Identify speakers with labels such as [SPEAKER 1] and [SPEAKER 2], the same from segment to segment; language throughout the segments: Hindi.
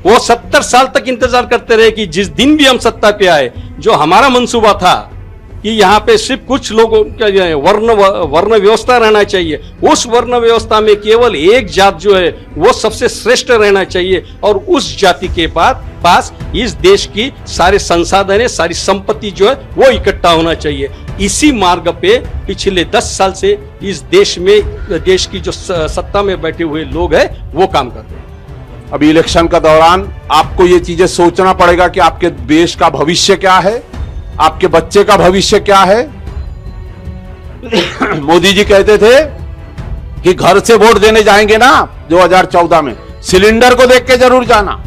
[SPEAKER 1] वो 70 साल तक इंतजार करते रहे कि जिस दिन भी हम सत्ता पे आए, जो हमारा मंसूबा था कि यहाँ पे सिर्फ कुछ लोगों का वर्ण व्यवस्था रहना चाहिए, उस वर्ण व्यवस्था में केवल एक जात जो है वो सबसे श्रेष्ठ रहना चाहिए और उस जाति के पास इस देश की सारे संसाधन है, सारी संपत्ति जो है वो इकट्ठा होना चाहिए। इसी मार्ग पे पिछले 10 साल से इस देश में, देश की जो सत्ता में बैठे हुए लोग हैं वो काम कर रहे हैं।
[SPEAKER 2] अभी इलेक्शन का दौरान आपको ये चीजें सोचना पड़ेगा कि आपके देश का भविष्य क्या है, आपके बच्चे का भविष्य क्या है। मोदी जी कहते थे कि घर से वोट देने जाएंगे ना 2014 में, सिलेंडर को देख के जरूर जाना।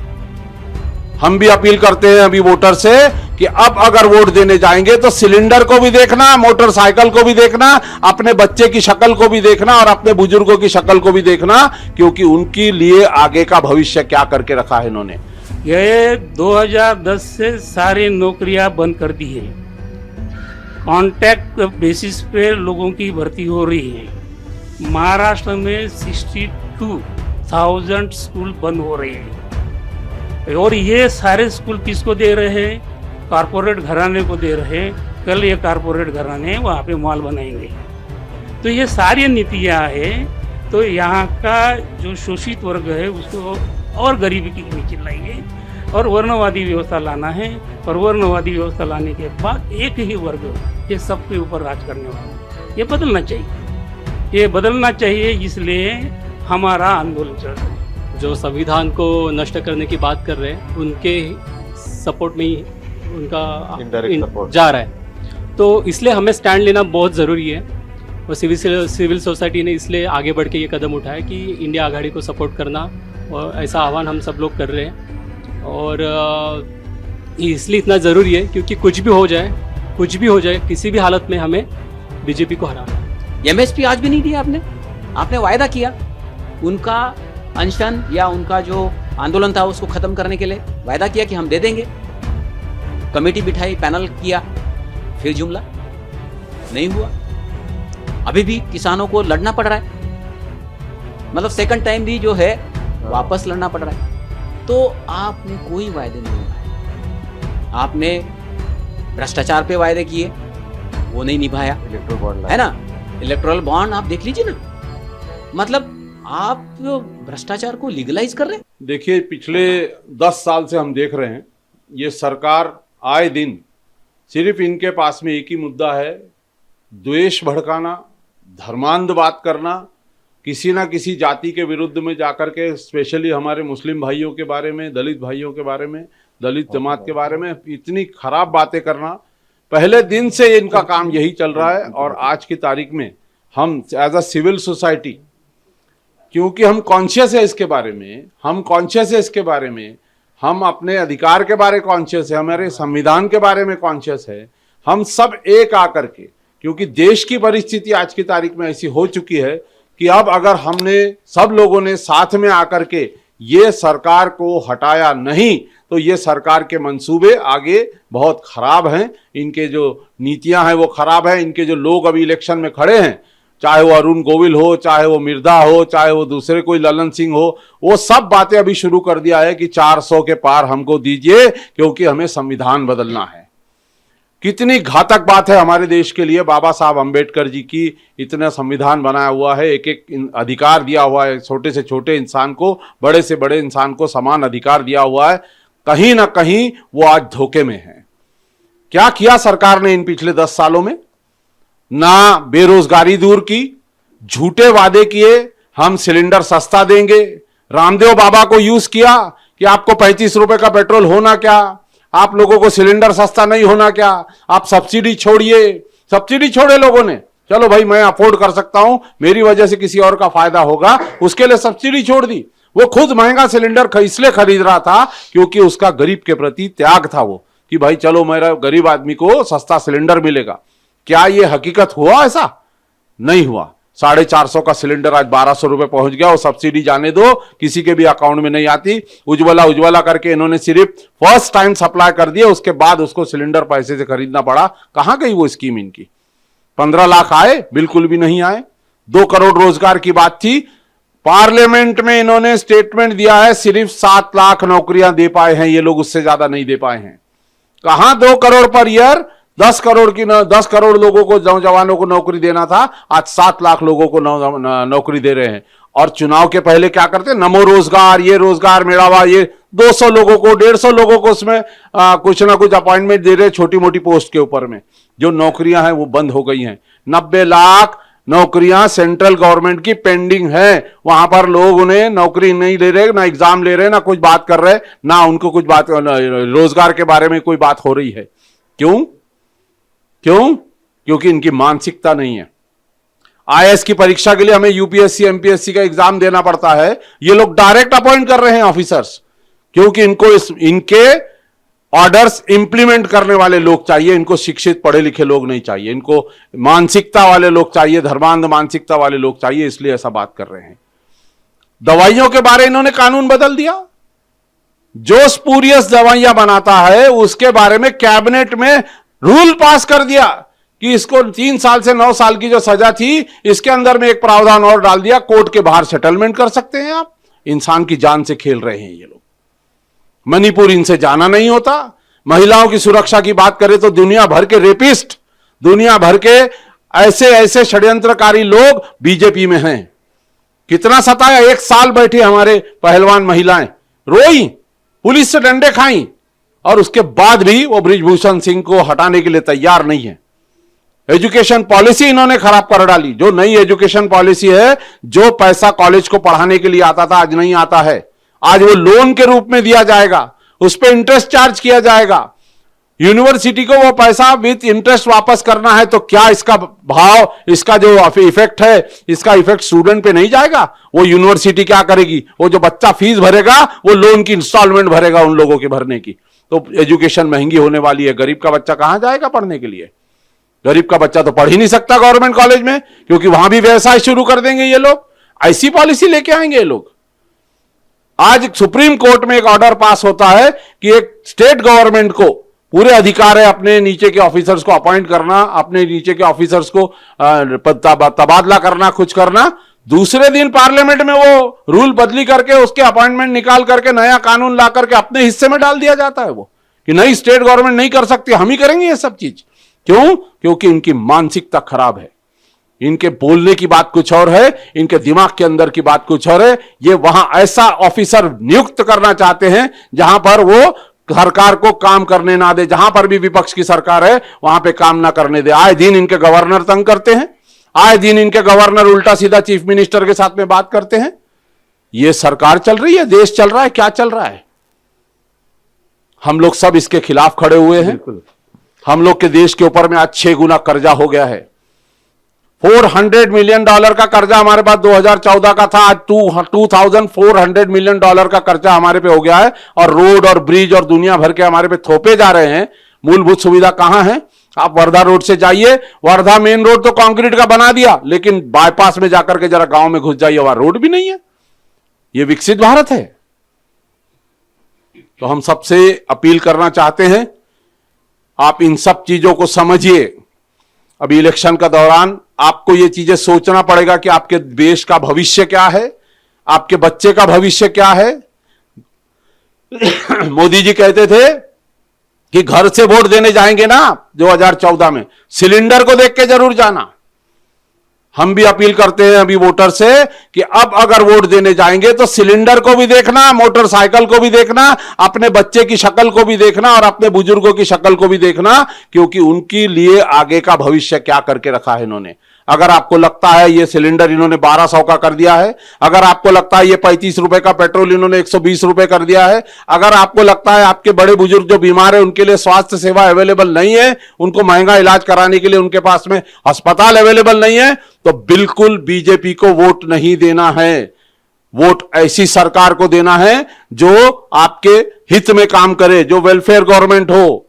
[SPEAKER 2] हम भी अपील करते हैं अभी वोटर से कि अब अगर वोट देने जाएंगे तो सिलेंडर को भी देखना, मोटरसाइकिल को भी देखना, अपने बच्चे की शक्ल को भी देखना और अपने बुजुर्गों की शक्ल को भी देखना, क्योंकि उनके लिए आगे का भविष्य क्या करके रखा है इन्होंने।
[SPEAKER 3] ये 2010 से सारी नौकरियां बंद कर दी है, कॉन्ट्रैक्ट बेसिस पे लोगों की भर्ती हो रही है। महाराष्ट्र में 62,000 स्कूल बंद हो रहे हैं और ये सारे स्कूल किसको दे रहे हैं? कारपोरेट घराने को दे रहे हैं। कल ये कारपोरेट घराने वहाँ पे मॉल बनाएंगे। तो ये सारी नीतियाँ हैं, तो यहाँ का जो शोषित वर्ग है उसको और गरीबी की नीचे लाएंगे और वर्णवादी व्यवस्था लाना है। और वर्णवादी व्यवस्था लाने के बाद एक ही वर्ग ये सबके ऊपर राज करने वाला, ये बदलना चाहिए, ये बदलना चाहिए। इसलिए हमारा आंदोलन चल रहा है।
[SPEAKER 4] जो संविधान को नष्ट करने की बात कर रहे हैं उनके सपोर्ट में ही उनका जा रहा है, तो इसलिए हमें स्टैंड लेना बहुत ज़रूरी है। और सिविल सोसाइटी ने इसलिए आगे बढ़ के ये कदम उठाया कि इंडिया आघाड़ी को सपोर्ट करना, और ऐसा आह्वान हम सब लोग कर रहे हैं। और इसलिए इतना ज़रूरी है क्योंकि कुछ भी हो जाए किसी भी हालत में हमें बीजेपी को हराना।
[SPEAKER 5] एमएसपी आज भी नहीं दिया आपने वायदा किया, उनका अनशन या उनका जो आंदोलन था उसको खत्म करने के लिए वायदा किया कि हम दे देंगे। कमेटी बिठाई, पैनल किया, फिर जुमला नहीं हुआ। अभी भी किसानों को लड़ना पड़ रहा है, मतलब सेकंड टाइम भी जो है वापस लड़ना पड़ रहा है। तो आपने कोई वायदे नहीं निभाए। आपने भ्रष्टाचार पे वायदे किए, वो नहीं निभाया, इलेक्टोरल बॉन्ड है ना, इलेक्टोरल बॉन्ड आप देख लीजिए ना, मतलब आप भ्रष्टाचार को लीगलाइज कर रहे हैं।
[SPEAKER 2] देखिए पिछले 10 साल से हम देख रहे हैं ये सरकार आए दिन सिर्फ इनके पास में एक ही मुद्दा है, द्वेष भड़काना, धर्मांध बात करना, किसी ना किसी जाति के विरुद्ध में जाकर के, स्पेशली हमारे मुस्लिम भाइयों के बारे में, दलित भाइयों के बारे में, दलित जमात के बारे में इतनी खराब बातें करना। पहले दिन से इनका काम यही चल रहा है। और आज की तारीख में हम एज अ सिविल सोसाइटी, क्योंकि हम कॉन्शियस है इसके बारे में, हम अपने अधिकार के बारे कॉन्शियस है, हमारे संविधान के बारे में कॉन्शियस है, हम सब एक आकर के, क्योंकि देश की परिस्थिति आज की तारीख में ऐसी हो चुकी है कि अब अगर हमने सब लोगों ने साथ में आकर के ये सरकार को हटाया नहीं तो ये सरकार के मंसूबे आगे बहुत खराब हैं, इनके जो नीतियां हैं वो खराब है। इनके जो लोग अभी इलेक्शन में खड़े हैं, चाहे वो अरुण गोविल हो, चाहे वो मिर्दा हो, चाहे वो दूसरे कोई ललन सिंह हो, वो सब बातें अभी शुरू कर दिया है कि 400 के पार हमको दीजिए क्योंकि हमें संविधान बदलना है। कितनी घातक बात है हमारे देश के लिए। बाबा साहब अंबेडकर जी की इतना संविधान बनाया हुआ है, एक एक अधिकार दिया हुआ है, छोटे से छोटे इंसान को, बड़े से बड़े इंसान को समान अधिकार दिया हुआ है। कहीं ना कहीं वो आज धोखे में है। क्या किया सरकार ने इन पिछले 10 सालों में? ना बेरोजगारी दूर की, झूठे वादे किए, हम सिलेंडर सस्ता देंगे, रामदेव बाबा को यूज किया कि आपको 35 रुपए का पेट्रोल होना क्या, आप लोगों को सिलेंडर सस्ता नहीं होना क्या, आप सब्सिडी छोड़िए, सब्सिडी छोड़े लोगों ने, चलो भाई मैं अफोर्ड कर सकता हूं, मेरी वजह से किसी और का फायदा होगा, उसके लिए सब्सिडी छोड़ दी। वो खुद महंगा सिलेंडर इसलिए खरीद रहा था क्योंकि उसका गरीब के प्रति त्याग था, वो कि भाई चलो मेरा गरीब आदमी को सस्ता सिलेंडर मिलेगा। क्या ये हकीकत हुआ? ऐसा नहीं हुआ। 450 का सिलेंडर आज 1200 रुपए पहुंच गया। और सब्सिडी जाने दो, किसी के भी अकाउंट में नहीं आती। उज्ज्वला करके इन्होंने सिर्फ फर्स्ट टाइम सप्लाई कर दिया, उसके बाद उसको सिलेंडर पैसे से खरीदना पड़ा। कहां गई वो स्कीम इनकी? 15 लाख आए? बिल्कुल भी नहीं आए। 2 करोड़ रोजगार की बात थी, पार्लियामेंट में इन्होंने स्टेटमेंट दिया है सिर्फ 7 लाख नौकरियां दे पाए हैं ये लोग, उससे ज्यादा नहीं दे पाए हैं। कहां 2 करोड़ पर ईयर 10 करोड़ लोगों को, नौजवानों को नौकरी देना था, आज 7 लाख लोगों को नौकरी दे रहे हैं। और चुनाव के पहले क्या करते, नमो रोजगार, ये रोजगार मेड़ावा, ये 200 लोगों को 150 लोगों को उसमें कुछ ना कुछ अपॉइंटमेंट दे रहे, छोटी मोटी पोस्ट के ऊपर में। जो नौकरियां हैं वो बंद हो गई हैं। 90 लाख नौकरियां सेंट्रल गवर्नमेंट की पेंडिंग है, वहां पर लोग उन्हें नौकरी नहीं ले रहे, ना एग्जाम ले रहे, ना कुछ बात कर रहे, ना उनको कुछ बात, रोजगार के बारे में कोई बात हो रही है। क्यों? क्योंकि इनकी मानसिकता नहीं है। आईएएस की परीक्षा के लिए हमें यूपीएससी एमपीएससी का एग्जाम देना पड़ता है, ये लोग डायरेक्ट अपॉइंट कर रहे हैं ऑफिसर्स, क्योंकि इनको इनके ऑर्डर्स इंप्लीमेंट करने वाले लोग चाहिए, इनको शिक्षित पढ़े लिखे लोग नहीं चाहिए, इनको मानसिकता वाले लोग चाहिए, धर्मांध मानसिकता वाले लोग चाहिए, इसलिए ऐसा बात कर रहे हैं। दवाइयों के बारे इन्होंने कानून बदल दिया। जो स्पूरियस दवाइयां बनाता है उसके बारे में कैबिनेट में रूल पास कर दिया कि इसको 3 साल से 9 साल की जो सजा थी, इसके अंदर में एक प्रावधान और डाल दिया, कोर्ट के बाहर सेटलमेंट कर सकते हैं आप। इंसान की जान से खेल रहे हैं ये लोग। मणिपुर इनसे जाना नहीं होता। महिलाओं की सुरक्षा की बात करें तो दुनिया भर के रेपिस्ट, दुनिया भर के ऐसे षड्यंत्रकारी लोग बीजेपी में हैं। कितना सताया, 1 साल बैठे हमारे पहलवान महिलाएं, रोई, पुलिस से डंडे खाई, और उसके बाद भी वो बृजभूषण सिंह को हटाने के लिए तैयार नहीं है। एजुकेशन पॉलिसी इन्होंने खराब कर डाली। जो नई एजुकेशन पॉलिसी है, जो पैसा कॉलेज को पढ़ाने के लिए आता था आज नहीं आता है, आज वो लोन के रूप में दिया जाएगा, उस पर इंटरेस्ट चार्ज किया जाएगा। यूनिवर्सिटी को वो पैसा विद इंटरेस्ट वापस करना है, तो क्या इसका भाव, इसका जो इफेक्ट है, इसका इफेक्ट स्टूडेंट पे नहीं जाएगा? वो यूनिवर्सिटी क्या करेगी, वो जो बच्चा फीस भरेगा वो लोन की इंस्टॉलमेंट भरेगा उन लोगों के भरने की। तो एजुकेशन महंगी होने वाली है। गरीब का बच्चा कहां जाएगा पढ़ने के लिए? गरीब का बच्चा तो पढ़ ही नहीं सकता गवर्नमेंट कॉलेज में, क्योंकि वहां भी व्यवसाय शुरू कर देंगे ये लोग। ऐसी पॉलिसी लेके आएंगे ये लोग। आज सुप्रीम कोर्ट में एक ऑर्डर पास होता है कि एक स्टेट गवर्नमेंट को पूरे अधिकार है अपने नीचे के ऑफिसर्स को अपॉइंट करना, अपने नीचे के ऑफिसर्स को तबादला करना, कुछ करना। दूसरे दिन पार्लियामेंट में वो रूल बदली करके उसके अपॉइंटमेंट निकाल करके नया कानून ला करके अपने हिस्से में डाल दिया जाता है वो, कि नहीं स्टेट गवर्नमेंट नहीं कर सकती, हम ही करेंगे ये सब चीज। क्यों? क्योंकि इनकी मानसिकता खराब है। इनके बोलने की बात कुछ और है, इनके दिमाग के अंदर की बात कुछ और है। ये वहां ऐसा ऑफिसर नियुक्त करना चाहते हैं जहां पर वो सरकार को काम करने ना दे, जहां पर भी विपक्ष की सरकार है वहां पे काम ना करने दे। आए दिन इनके गवर्नर तंग करते हैं, आए दिन इनके गवर्नर उल्टा सीधा चीफ मिनिस्टर के साथ में बात करते हैं। ये सरकार चल रही है, देश चल रहा है, क्या चल रहा है? हम लोग सब इसके खिलाफ खड़े हुए हैं। हम लोग के देश के ऊपर में आज 6 गुना कर्जा हो गया है। $400 मिलियन का कर्जा हमारे पास 2014 का था, आज $2400 मिलियन का कर्जा हमारे पे हो गया है। और रोड और ब्रिज और दुनिया भर के हमारे पे थोपे जा रहे हैं। मूलभूत सुविधा कहां है? आप वर्धा रोड से जाइए, वर्धा मेन रोड तो कंक्रीट का बना दिया, लेकिन बाईपास में जाकर के जरा गांव में घुस जाइए, वहां रोड भी नहीं है। यह विकसित भारत है? तो हम सबसे अपील करना चाहते हैं, आप इन सब चीजों को समझिए। अभी इलेक्शन का दौरान आपको ये चीजें सोचना पड़ेगा कि आपके देश का भविष्य क्या है, आपके बच्चे का भविष्य क्या है। मोदी जी कहते थे कि घर से वोट देने जाएंगे ना 2014 में, सिलेंडर को देख के जरूर जाना। हम भी अपील करते हैं अभी वोटर से कि अब अगर वोट देने जाएंगे तो सिलेंडर को भी देखना, मोटरसाइकिल को भी देखना, अपने बच्चे की शक्ल को भी देखना और अपने बुजुर्गों की शक्ल को भी देखना, क्योंकि उनके लिए आगे का भविष्य क्या करके रखा है इन्होंने। अगर आपको लगता है ये सिलेंडर इन्होंने 1200 का कर दिया है, अगर आपको लगता है ये 35 रुपए का पेट्रोल इन्होंने 120 रुपए कर दिया है, अगर आपको लगता है आपके बड़े बुजुर्ग जो बीमार है उनके लिए स्वास्थ्य सेवा अवेलेबल नहीं है, उनको महंगा इलाज कराने के लिए उनके पास में अस्पताल अवेलेबल नहीं है, तो बिल्कुल बीजेपी को वोट नहीं देना है। वोट ऐसी सरकार को देना है जो आपके हित में काम करे, जो वेलफेयर गवर्नमेंट हो,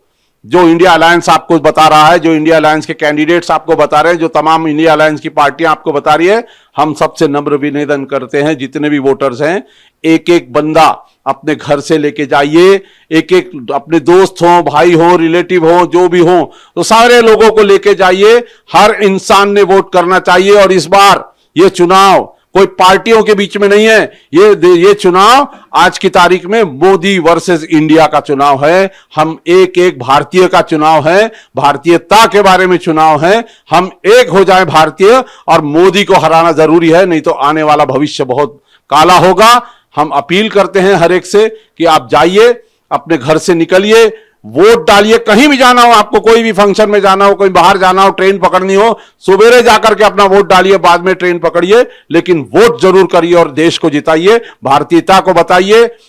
[SPEAKER 2] जो इंडिया अलायंस आपको बता रहा है, जो इंडिया अलायंस के कैंडिडेट्स आपको बता रहे हैं, जो तमाम इंडिया अलायंस की पार्टियां आपको बता रही है। हम सबसे नम्र विनिवेदन करते हैं, जितने भी वोटर्स हैं, एक एक बंदा अपने घर से लेके जाइए, एक एक अपने दोस्त हो, भाई हो, रिलेटिव हो, जो भी हो, तो सारे लोगों को लेके जाइए। हर इंसान ने वोट करना चाहिए और इस बार ये चुनाव कोई पार्टियों के बीच में नहीं है। ये चुनाव आज की तारीख में मोदी वर्सेस इंडिया का चुनाव है। हम एक एक भारतीय का चुनाव है, भारतीयता के बारे में चुनाव है। हम एक हो जाए भारतीय, और मोदी को हराना जरूरी है, नहीं तो आने वाला भविष्य बहुत काला होगा। हम अपील करते हैं हर एक से कि आप जाइए, अपने घर से निकलिए, वोट डालिए। कहीं भी जाना हो आपको, कोई भी फंक्शन में जाना हो, कोई बाहर जाना हो, ट्रेन पकड़नी हो, सुबेरे जाकर के अपना वोट डालिए, बाद में ट्रेन पकड़िए, लेकिन वोट जरूर करिए और देश को जिताइए, भारतीयता को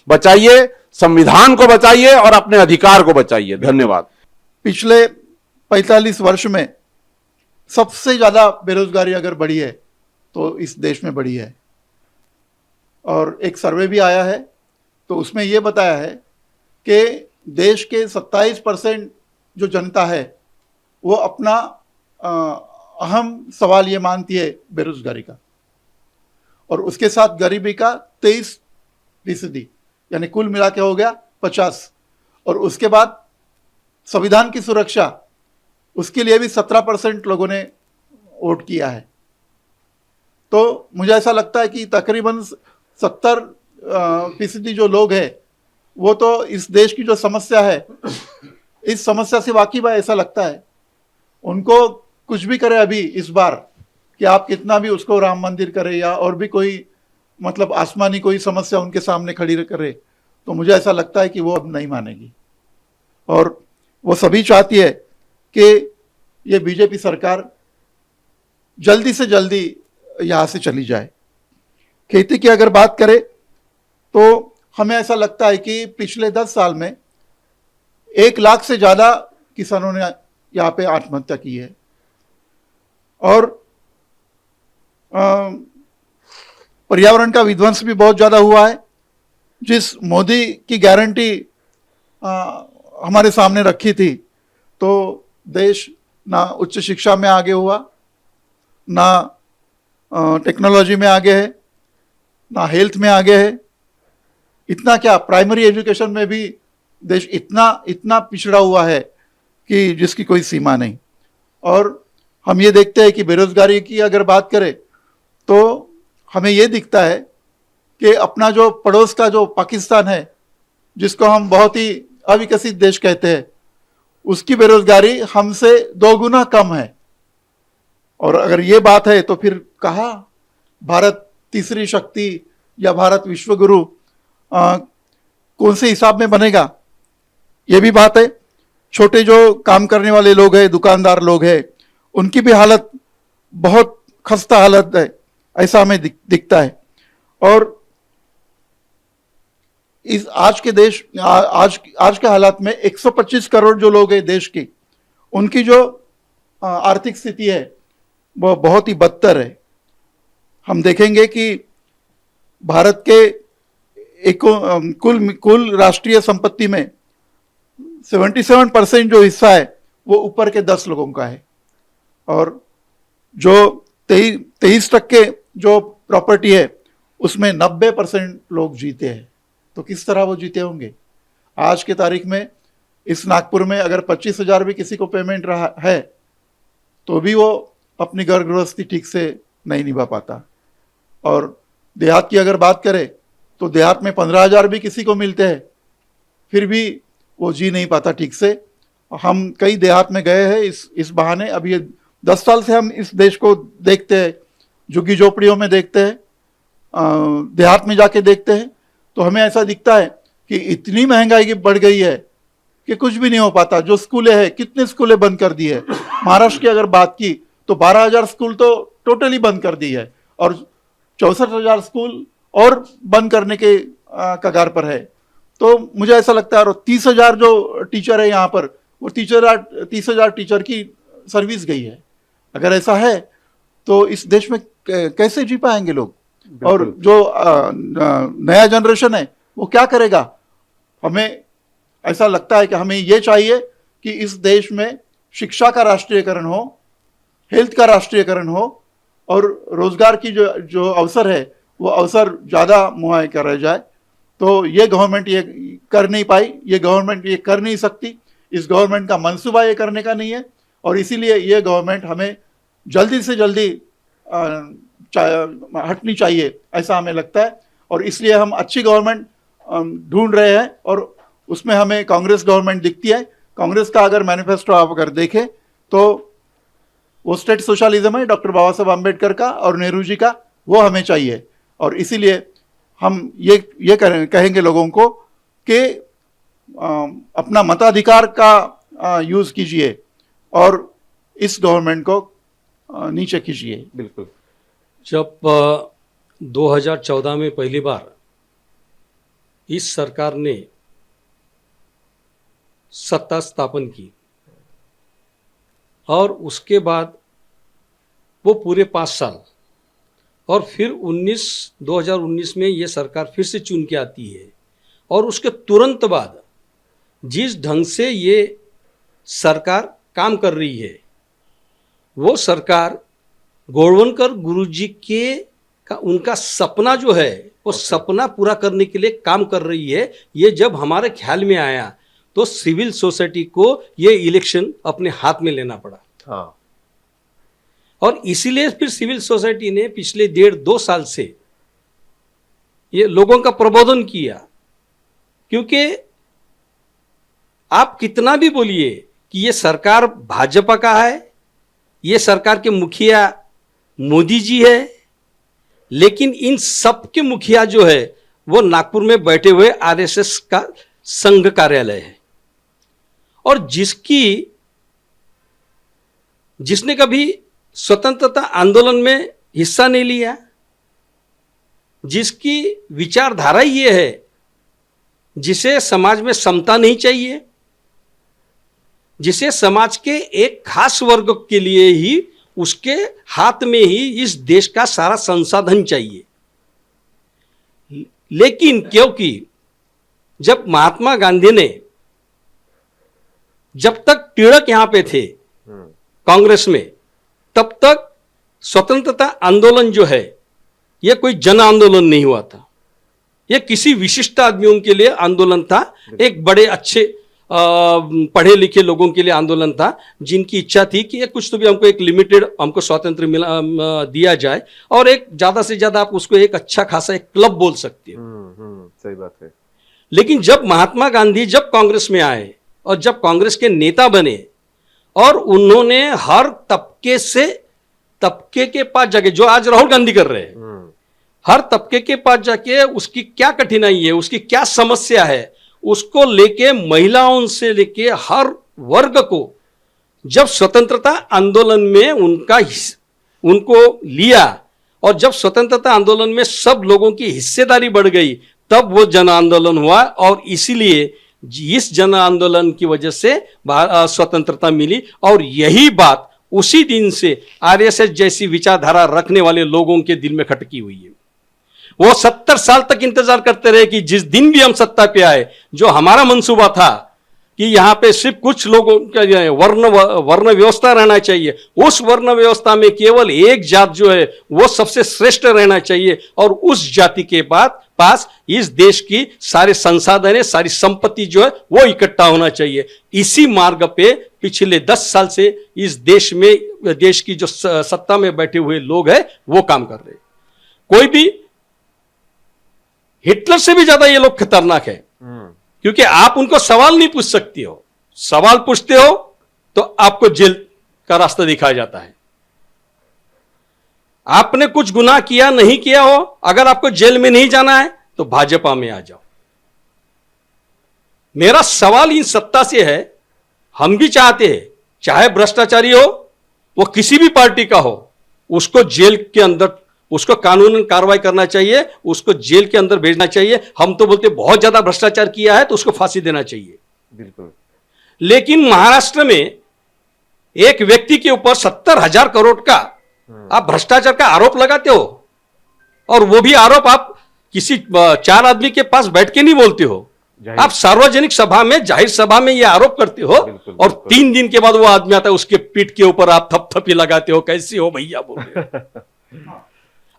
[SPEAKER 2] बचाइए, संविधान को बचाइए और अपने अधिकार को बचाइए। धन्यवाद।
[SPEAKER 6] पिछले 45 वर्ष में सबसे ज्यादा बेरोजगारी अगर बढ़ी है तो इस देश में बढ़ी है। और एक सर्वे भी आया है तो उसमें यह बताया है कि देश के 27% जो जनता है वो अपना अहम सवाल ये मानती है बेरोजगारी का, और उसके साथ गरीबी का 23%, यानी कुल मिला के हो गया 50। और उसके बाद संविधान की सुरक्षा, उसके लिए भी 17% लोगों ने वोट किया है। तो मुझे ऐसा लगता है कि तकरीबन 70% जो लोग हैं वो तो इस देश की जो समस्या है, इस समस्या से वाकिफ है। ऐसा लगता है उनको कुछ भी करे अभी इस बार, कि आप कितना भी उसको राम मंदिर करे या और भी कोई मतलब आसमानी कोई समस्या उनके सामने खड़ी करे, तो मुझे ऐसा लगता है कि वो अब नहीं मानेगी। और वो सभी चाहती है कि ये बीजेपी सरकार जल्दी से जल्दी यहाँ से चली जाए। खेती की अगर बात करें तो हमें ऐसा लगता है कि पिछले 10 साल में 1 लाख से ज़्यादा किसानों ने यहाँ पे आत्महत्या की है। और पर्यावरण का विध्वंस भी बहुत ज़्यादा हुआ है। जिस मोदी की गारंटी हमारे सामने रखी थी, तो देश ना उच्च शिक्षा में आगे हुआ, ना टेक्नोलॉजी में आगे है, ना हेल्थ में आगे है। इतना क्या, प्राइमरी एजुकेशन में भी देश इतना पिछड़ा हुआ है कि जिसकी कोई सीमा नहीं। और हम ये देखते हैं कि बेरोजगारी की अगर बात करें तो हमें ये दिखता है कि अपना जो पड़ोस का जो पाकिस्तान है, जिसको हम बहुत ही अविकसित देश कहते हैं, उसकी बेरोजगारी हमसे 2 गुना कम है। और अगर ये बात है तो फिर कहाँ भारत तीसरी शक्ति या भारत विश्वगुरु कौन से हिसाब में बनेगा, ये भी बात है। छोटे जो काम करने वाले लोग हैं, दुकानदार लोग हैं, उनकी भी हालत बहुत खस्ता हालत है, ऐसा हमें दिखता है। और इस आज के देश आज के हालात में 125 करोड़ जो लोग हैं देश की, उनकी जो आर्थिक स्थिति है वो बहुत ही बदतर है। हम देखेंगे कि भारत के कुल राष्ट्रीय संपत्ति में 77% जो हिस्सा है वो ऊपर के 10 लोगों का है, और जो 23% जो प्रॉपर्टी है उसमें 90% लोग जीते हैं। तो किस तरह वो जीते होंगे? आज के तारीख में इस नागपुर में अगर 25,000 भी किसी को पेमेंट रहा है तो भी वो अपनी घर गृहस्थी ठीक से नहीं निभा पाता। और देहात की अगर बात करें तो देहात में 15,000 भी किसी को मिलते हैं, फिर भी वो जी नहीं पाता ठीक से। हम कई देहात में गए हैं इस बहाने। अभी 10 साल से हम इस देश को देखते हैं, झुग्गी झोपड़ियों में देखते हैं, देहात में जाके देखते हैं, तो हमें ऐसा दिखता है कि इतनी महंगाई बढ़ गई है कि कुछ भी नहीं हो पाता। जो स्कूलें हैं, कितने स्कूलें बंद कर दी है। महाराष्ट्र की अगर बात की तो 12,000 स्कूल तो टोटली बंद कर दी है, और 64,000 स्कूल और बंद करने के कगार पर है। तो मुझे ऐसा लगता है, और 30,000 जो टीचर है यहाँ पर, वो 30,000 टीचर की सर्विस गई है। अगर ऐसा है तो इस देश में कैसे जी पाएंगे लोग? और जो नया जनरेशन है वो क्या करेगा? हमें ऐसा लगता है कि हमें ये चाहिए कि इस देश में शिक्षा का राष्ट्रीयकरण हो, हेल्थ का राष्ट्रीयकरण हो, और रोजगार की जो अवसर है वो अवसर ज़्यादा मुहैया कराया जाए। तो ये गवर्नमेंट ये कर नहीं पाई, ये गवर्नमेंट ये कर नहीं सकती। इस गवर्नमेंट का मंसूबा ये करने का नहीं है, और इसीलिए ये गवर्नमेंट हमें जल्दी से जल्दी हटनी चाहिए, ऐसा हमें लगता है। और इसलिए हम अच्छी गवर्नमेंट ढूंढ रहे हैं और उसमें हमें कांग्रेस गवर्नमेंट दिखती है। कांग्रेस का अगर मैनिफेस्टो आप अगर देखें तो वो स्टेट सोशलिज्म है डॉक्टर बाबा साहब आम्बेडकर का और नेहरू जी का, वो हमें चाहिए। और इसीलिए हम ये कहेंगे लोगों को कि अपना मताधिकार का यूज़ कीजिए और इस गवर्नमेंट को नीचे कीजिए।
[SPEAKER 2] बिल्कुल।
[SPEAKER 1] जब 2014 में पहली बार इस सरकार ने सत्ता स्थापन की और उसके बाद वो पूरे 5 साल और फिर 2019 में ये सरकार फिर से चुन के आती है और उसके तुरंत बाद जिस ढंग से ये सरकार काम कर रही है, वो सरकार गोळवलकर गुरुजी के का उनका सपना जो है वो सपना पूरा करने के लिए काम कर रही है। ये जब हमारे ख्याल में आया तो सिविल सोसाइटी को ये इलेक्शन अपने हाथ में लेना पड़ा।
[SPEAKER 2] हाँ।
[SPEAKER 1] और इसीलिए फिर सिविल सोसाइटी ने पिछले 1.5-2 साल से ये लोगों का प्रबोधन किया, क्योंकि आप कितना भी बोलिए कि ये सरकार भाजपा का है, ये सरकार के मुखिया मोदी जी है, लेकिन इन सब के मुखिया जो है वो नागपुर में बैठे हुए आरएसएस का संघ कार्यालय है। और जिसने कभी स्वतंत्रता आंदोलन में हिस्सा नहीं लिया, जिसकी विचारधारा ये है जिसे समाज में समता नहीं चाहिए, जिसे समाज के एक खास वर्ग के लिए ही उसके हाथ में ही इस देश का सारा संसाधन चाहिए। लेकिन क्योंकि जब महात्मा गांधी ने जब तक टिळक यहां पे थे कांग्रेस में, तब तक स्वतंत्रता आंदोलन जो है यह कोई जन आंदोलन नहीं हुआ था, यह किसी विशिष्ट आदमियों के लिए आंदोलन था, एक बड़े अच्छे पढ़े लिखे लोगों के लिए आंदोलन था, जिनकी इच्छा थी कि कुछ तो भी हमको एक लिमिटेड हमको स्वातंत्र दिया जाए और एक ज्यादा से ज्यादा आप उसको एक अच्छा खासा एक क्लब बोल सकते हो।
[SPEAKER 2] सही बात है।
[SPEAKER 1] लेकिन जब महात्मा गांधी जब कांग्रेस में आए और जब कांग्रेस के नेता बने और उन्होंने हर तबके के पास जाके, जो आज राहुल गांधी कर रहे हैं, हर तबके के पास जाके उसकी क्या कठिनाई है, उसकी क्या समस्या है, उसको लेके महिलाओं से लेके हर वर्ग को जब स्वतंत्रता आंदोलन में उनको लिया और जब स्वतंत्रता आंदोलन में सब लोगों की हिस्सेदारी बढ़ गई, तब वो जन आंदोलन हुआ। और इसीलिए इस जन आंदोलन की वजह से स्वतंत्रता मिली। और यही बात उसी दिन से आरएसएस जैसी विचारधारा रखने वाले लोगों के दिल में खटकी हुई है। वो 70 साल तक इंतजार करते रहे कि जिस दिन भी हम सत्ता पे आए, जो हमारा मंसूबा था कि यहां पे सिर्फ कुछ लोगों का वर्ण व्यवस्था रहना चाहिए, उस वर्ण व्यवस्था में केवल एक जात जो है वो सबसे श्रेष्ठ रहना चाहिए और उस जाति के पास इस देश की सारे संसाधन, सारी संपत्ति जो है वो इकट्ठा होना चाहिए। इसी मार्ग पे पिछले 10 साल से इस देश की जो सत्ता में बैठे हुए लोग हैं वो काम कर रहे हैं। कोई भी हिटलर से भी ज्यादा ये लोग खतरनाक है, क्योंकि आप उनको सवाल नहीं पूछ सकती हो, सवाल पूछते हो तो आपको जेल का रास्ता दिखाया जाता है। आपने कुछ गुनाह किया नहीं किया हो, अगर आपको जेल में नहीं जाना है तो भाजपा में आ जाओ। मेरा सवाल इन सत्ता से है, हम भी चाहते हैं चाहे भ्रष्टाचारी हो, वो किसी भी पार्टी का हो, उसको जेल के अंदर, उसको कानूनन कार्रवाई करना चाहिए, उसको जेल के अंदर भेजना चाहिए। हम तो बोलते बहुत ज्यादा भ्रष्टाचार किया है तो उसको फांसी देना चाहिए।
[SPEAKER 2] बिल्कुल।
[SPEAKER 1] लेकिन महाराष्ट्र में एक व्यक्ति के ऊपर 70,000 करोड़ का आप भ्रष्टाचार का आरोप लगाते हो, और वो भी आरोप आप किसी 4 आदमी के पास बैठ के नहीं बोलते हो, आप सार्वजनिक सभा में, जाहिर सभा में ये आरोप करते हो।
[SPEAKER 2] बिल्कुल,
[SPEAKER 1] और 3 दिन के बाद वो आदमी आता है, उसके पीठ के ऊपर आप थपथपी लगाते हो, कैसे हो भैया बोल रहे हो।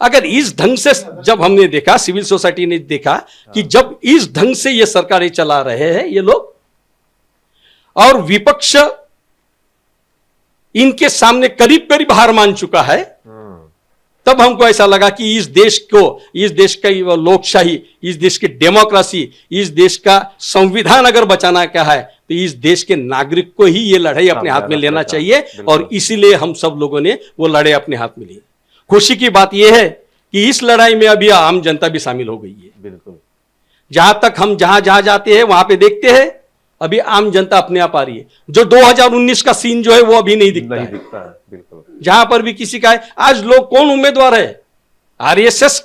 [SPEAKER 1] अगर इस ढंग से जब हमने देखा, सिविल सोसाइटी ने देखा कि जब इस ढंग से ये सरकारें चला रहे हैं ये लोग, और विपक्ष इनके सामने करीब करीब हार मान चुका है, तब हमको ऐसा लगा कि इस देश का लोकशाही, इस देश की डेमोक्रेसी, इस देश का संविधान अगर बचाना क्या है तो इस देश के नागरिक को ही ये लड़ाई अपने हाथ में लेना चाहिए, और इसीलिए हम सब लोगों ने वो लड़ाई अपने हाथ में ली। खुशी की बात यह है कि इस लड़ाई में अभी आम जनता भी शामिल हो गई है।
[SPEAKER 7] बिल्कुल।
[SPEAKER 1] जहां तक हम जहां जाते हैं वहां पे देखते हैं अभी आम जनता अपने आप आ रही है। जो 2019 का सीन जो है वो अभी नहीं दिखता है।
[SPEAKER 7] बिल्कुल।
[SPEAKER 1] जहां पर भी किसी का है, आज लोग कौन उम्मीदवार है, आरएसएस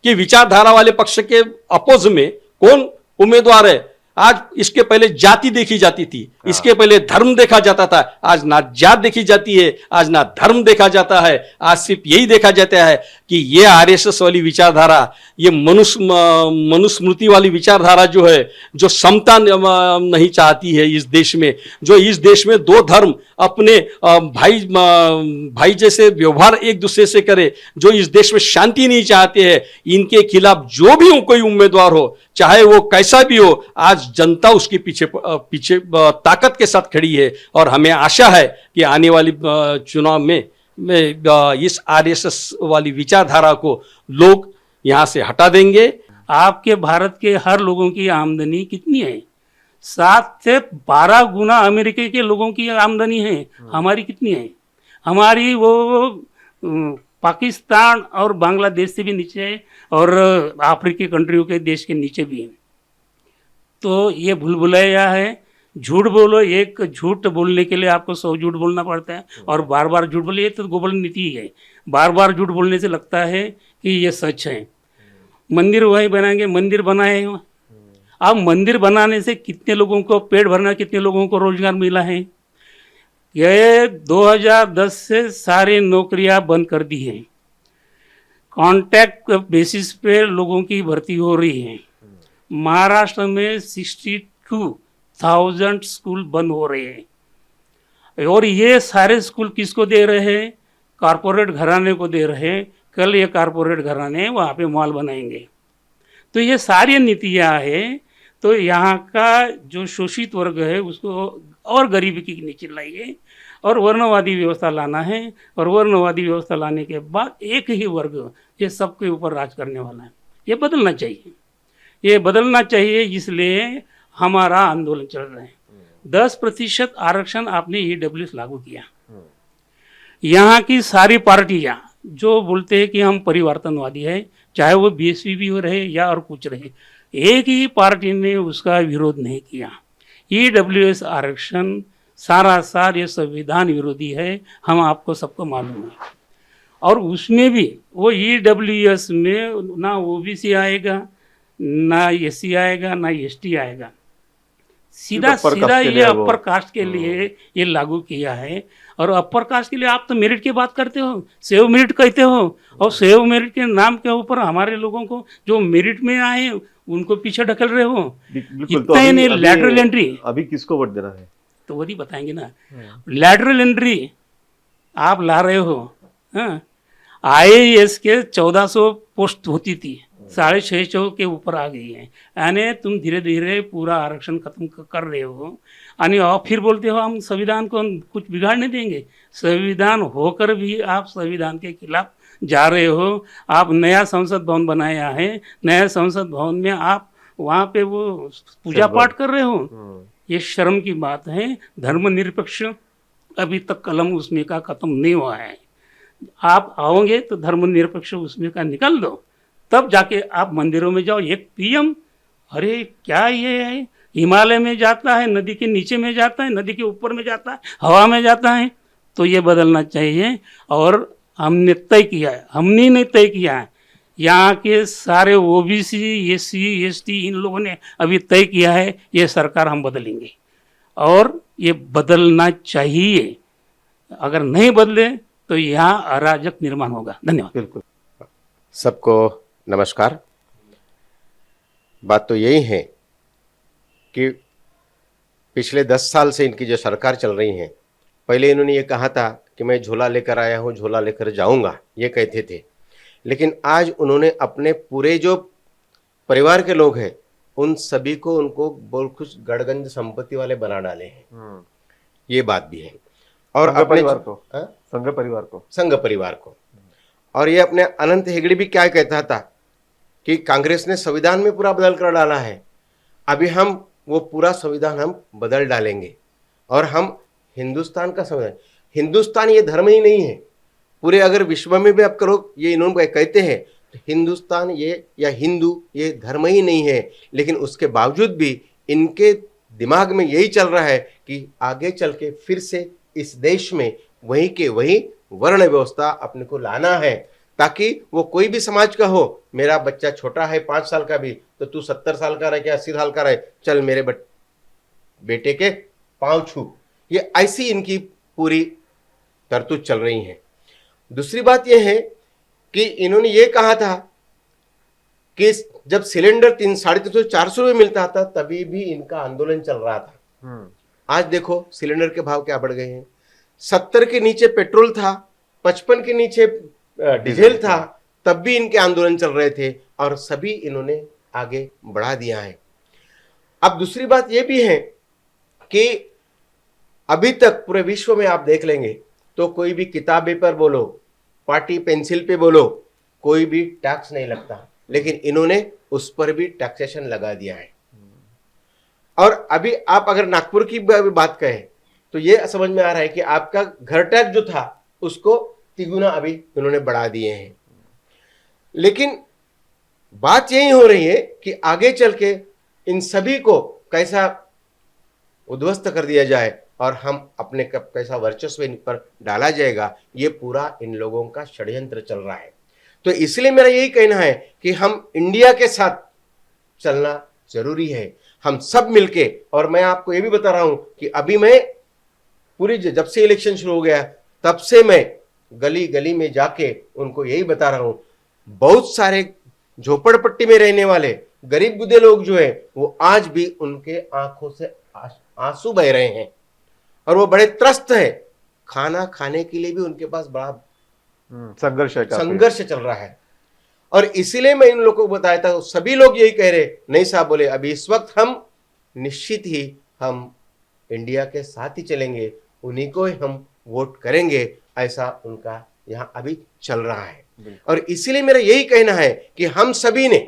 [SPEAKER 1] की विचारधारा वाले पक्ष के अपोज में कौन उम्मीदवार है? आज इसके पहले जाति देखी जाती थी, इसके पहले धर्म देखा जाता था, आज ना जात देखी जाती है, आज ना धर्म देखा जाता है। आज सिर्फ यही देखा जाता है कि ये आरएसएस वाली विचारधारा, ये मनुस्मृति वाली विचारधारा जो है, जो समता नहीं चाहती है इस देश में, जो इस देश में दो धर्म अपने भाई जैसे व्यवहार एक दूसरे से करे, जो इस देश में शांति नहीं चाहते हैं, इनके खिलाफ जो भी कोई उम्मीदवार हो, चाहे वो कैसा भी हो, आज जनता उसके पीछे ताकत के साथ खड़ी है। और हमें आशा है कि आने वाली चुनाव में इस आरएसएस वाली विचारधारा को लोग यहां से हटा देंगे।
[SPEAKER 3] आपके भारत के हर लोगों की आमदनी कितनी है? 7 से 12 गुना अमेरिका के लोगों की आमदनी है। हमारी कितनी है? हमारी वो पाकिस्तान और बांग्लादेश से भी नीचे है, और अफ्रीकी कंट्रियों के देश के नीचे भी है। तो ये भूल-भुलैया है। झूठ बोलो, एक झूठ बोलने के लिए आपको 100 झूठ बोलना पड़ता है, और बार बार झूठ बोलिए तो गोबल नीति है। बार बार झूठ बोलने से लगता है कि ये सच है। मंदिर वही बनाएंगे, मंदिर बनाए। अब मंदिर बनाने से कितने लोगों को पेट भरना, कितने लोगों को रोजगार मिला है? ये 2010 से सारी नौकरियां बंद कर दी है। कॉन्ट्रैक्ट बेसिस पे लोगों की भर्ती हो रही है। महाराष्ट्र में 62,000 स्कूल बंद हो रहे हैं, और ये सारे स्कूल किसको दे रहे हैं? कारपोरेट घराने को दे रहे हैं। कल ये कारपोरेट घराने वहाँ पे मॉल बनाएंगे। तो ये सारी नीतियाँ हैं। तो यहाँ का जो शोषित वर्ग है उसको और गरीबी की नीचे लाइए, और वर्णवादी व्यवस्था लाना है, और वर्णवादी व्यवस्था लाने के बाद एक ही वर्ग ये सबके ऊपर राज करने वाला है। ये बदलना चाहिए, ये बदलना चाहिए। इसलिए हमारा आंदोलन चल रहा है। 10% आरक्षण आपने ईडब्ल्यूएस लागू किया। यहाँ की सारी पार्टियाँ जो बोलते हैं कि हम परिवर्तनवादी है, चाहे वो बीएसपी भी हो रहे या और कुछ रहे, एक ही पार्टी ने उसका विरोध नहीं किया। ईडब्ल्यूएस आरक्षण सारा ये संविधान विरोधी है, हम आपको सबको मालूम है। और उसमें भी वो ईडब्ल्यूएस में ना ओबीसी आएगा, ना एससी आएगा, ना एसटी आएगा। सीधा ये अपर कास्ट के लिए ये लागू किया है। और अपर कास्ट के लिए आप तो मेरिट की बात करते हो, सेव मेरिट कहते हो, और सेव मेरिट के नाम के ऊपर हमारे लोगों को जो मेरिट में आए उनको पीछे ढकल रहे हो।
[SPEAKER 7] तो
[SPEAKER 3] नहीं, लैटरल एंट्री
[SPEAKER 7] अभी किसको वोट देना है?
[SPEAKER 3] तो वही बताएंगे ना। लैटरल एंट्री आप ला रहे हो। IAS के 1400 पोस्ट होती थी, 650 के ऊपर आ गई है। यानी तुम धीरे धीरे पूरा आरक्षण खत्म कर रहे हो, और फिर बोलते हो हम संविधान को कुछ बिगाड़ नहीं देंगे। संविधान होकर भी आप संविधान के खिलाफ जा रहे हो। आप नया संसद भवन बनाया है, नया संसद भवन में आप वहाँ पे वो पूजा पाठ कर रहे हो। ये शर्म की बात है। धर्मनिरपेक्ष अभी तक कलम उसमें का खत्म नहीं हुआ है। आप आओगे तो धर्मनिरपेक्ष उसमें का निकल दो, तब जाके आप मंदिरों में जाओ। एक पीएम, अरे क्या ये है? हिमालय में जाता है, नदी के नीचे में जाता है, नदी के ऊपर में जाता है, हवा में जाता है। तो ये बदलना चाहिए। और हमने तय किया है, हमने नहीं तय किया है, यहाँ के सारे ओबीसी, एससी, एसटी, इन लोगों ने अभी तय किया है ये सरकार हम बदलेंगे, और ये बदलना चाहिए। अगर नहीं बदले तो यहाँ अराजक निर्माण होगा। धन्यवाद।
[SPEAKER 7] बिल्कुल। सबको नमस्कार। बात तो यही है कि पिछले 10 साल से इनकी जो सरकार चल रही है, पहले इन्होंने ये कहा था कि मैं झोला लेकर आया हूँ, झोला लेकर जाऊंगा, ये कहते थे। लेकिन आज उन्होंने अपने पूरे जो परिवार के लोग हैं उन सभी को उनको बहुत कुछ गड़गंज संपत्ति वाले बना डाले हैं। ये बात भी है। और अपने
[SPEAKER 8] परिवार को, संघ परिवार को
[SPEAKER 7] और ये अपने अनंत हेगड़े भी क्या कहता था कि कांग्रेस ने संविधान में पूरा बदल कर डाला है, अभी हम वो पूरा संविधान हम बदल डालेंगे और हम हिंदुस्तान का संविधान, हिंदुस्तान ये धर्म ही नहीं है, पूरे अगर विश्व में भी आप करो ये इन्होंने कहते हैं तो हिंदुस्तान ये या हिंदू ये धर्म ही नहीं है, लेकिन उसके बावजूद भी इनके दिमाग में यही चल रहा है कि आगे चल के फिर से इस देश में वही के वही वर्ण व्यवस्था अपने को लाना है, ताकि वो कोई भी समाज का हो, मेरा बच्चा छोटा है 5 साल का भी तो तू 70 साल का रहे क्या 80 साल का रहे, चल मेरे बेटे के पांव छू, ये ऐसी इनकी पूरी तरतूद चल रही है। दूसरी बात यह है कि इन्होंने ये कहा था कि जब सिलेंडर 300, 400 में मिलता था तभी भी इनका आंदोलन चल रहा था। आज देखो सिलेंडर के भाव क्या बढ़ गए हैं, 70 के नीचे पेट्रोल था, 55 के नीचे डीजल था, तब भी इनके आंदोलन चल रहे थे और सभी इन्होंने आगे बढ़ा दिया है। अब दूसरी बात यह भी है कि अभी तक पूरे विश्व में आप देख लेंगे तो कोई भी किताबें पर बोलो, पार्टी पेंसिल पे बोलो, कोई भी टैक्स नहीं लगता, लेकिन इन्होंने उस पर भी टैक्सेशन लगा दिया है। और अभी आप अगर नागपुर की बात कहें तो ये समझ में आ रहा है कि आपका घर टैक्स जो था उसको तिगुना अभी इन्होंने बढ़ा दिए हैं। लेकिन बात यही हो रही है कि आगे चल के इन सभी को कैसा उद्ध्वस्त कर दिया जाए और हम अपने कैसा वर्चस्व इन पर डाला जाएगा, ये पूरा इन लोगों का षड्यंत्र चल रहा है। तो इसलिए मेरा यही कहना है कि हम इंडिया के साथ चलना जरूरी है, हम सब मिलके। और मैं आपको ये भी बता रहा हूं कि अभी मैं पूरी जब से इलेक्शन शुरू हो गया तब से मैं गली गली में जाके उनको यही बता रहा हूं, बहुत सारे झोपड़पट्टी में रहने वाले गरीब गुदे लोग जो है वो आज भी उनके आंखों से आंसू बह रहे हैं और वो बड़े त्रस्त है, खाना खाने के लिए भी उनके पास बड़ा संघर्ष चल रहा है। और इसीलिए मैं इन लोगों को बताया था, सभी लोग यही कह रहे, नहीं साहब बोले अभी इस वक्त हम निश्चित ही हम इंडिया के साथ ही चलेंगे, उन्हीं को ही हम वोट करेंगे, ऐसा उनका यहाँ अभी चल रहा है। और इसीलिए मेरा यही कहना है कि हम सभी ने